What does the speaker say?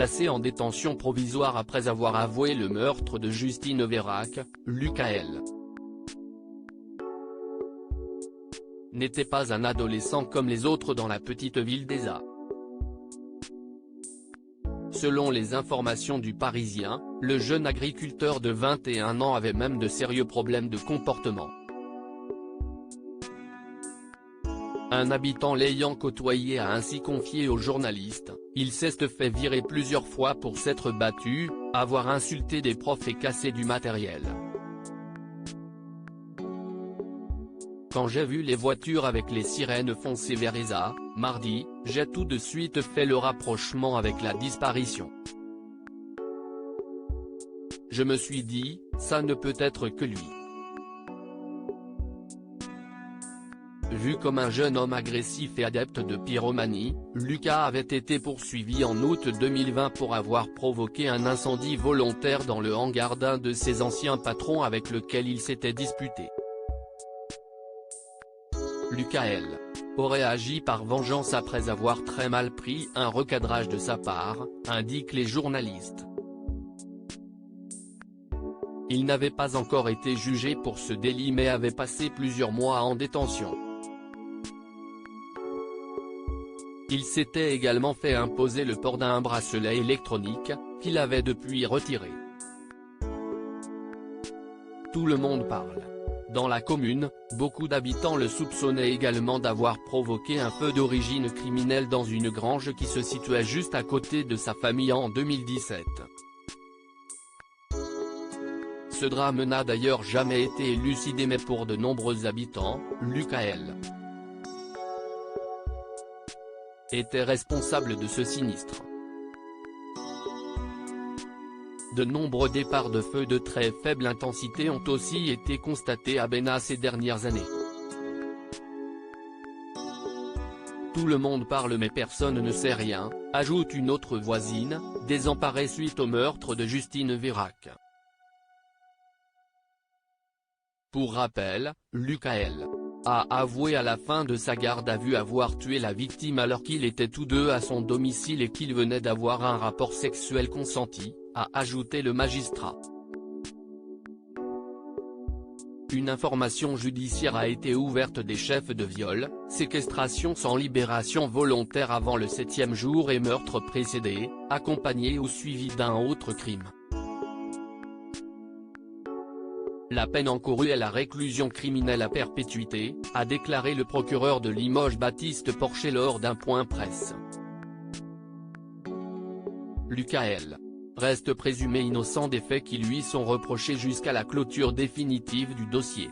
placé en détention provisoire après avoir avoué le meurtre de Justine Vérac, Lucas L. n'était pas un adolescent comme les autres dans la petite ville d'Eza. Selon les informations du Parisien, le jeune agriculteur de 21 ans avait même de sérieux problèmes de comportement. Un habitant l'ayant côtoyé a ainsi confié aux journalistes, il s'est fait virer plusieurs fois pour s'être battu, avoir insulté des profs et cassé du matériel. Quand j'ai vu les voitures avec les sirènes foncer vers Eza, mardi, j'ai tout de suite fait le rapprochement avec la disparition. Je me suis dit, ça ne peut être que lui. Vu comme un jeune homme agressif et adepte de pyromanie, Lucas avait été poursuivi en août 2020 pour avoir provoqué un incendie volontaire dans le hangar d'un de ses anciens patrons avec lequel il s'était disputé. Lucas L. aurait agi par vengeance après avoir très mal pris un recadrage de sa part, indiquent les journalistes. Il n'avait pas encore été jugé pour ce délit mais avait passé plusieurs mois en détention. Il s'était également fait imposer le port d'un bracelet électronique, qu'il avait depuis retiré. Tout le monde parle. Dans la commune, beaucoup d'habitants le soupçonnaient également d'avoir provoqué un feu d'origine criminelle dans une grange qui se situait juste à côté de sa famille en 2017. Ce drame n'a d'ailleurs jamais été élucidé mais pour de nombreux habitants, Lucas L. était responsable de ce sinistre. De nombreux départs de feu de très faible intensité ont aussi été constatés à Bénat ces dernières années. Tout le monde parle mais personne ne sait rien, ajoute une autre voisine, désemparée suite au meurtre de Justine Vérac. Pour rappel, Lucas L. a avoué à la fin de sa garde à vue avoir tué la victime alors qu'ils étaient tous deux à son domicile et qu'ils venaient d'avoir un rapport sexuel consenti, a ajouté le magistrat. Une information judiciaire a été ouverte des chefs de viol, séquestration sans libération volontaire avant le 7e jour et meurtre précédé, accompagné ou suivi d'un autre crime. La peine encourue est la réclusion criminelle à perpétuité, a déclaré le procureur de Limoges Baptiste Porcher lors d'un point presse. Lucas L. reste présumé innocent des faits qui lui sont reprochés jusqu'à la clôture définitive du dossier.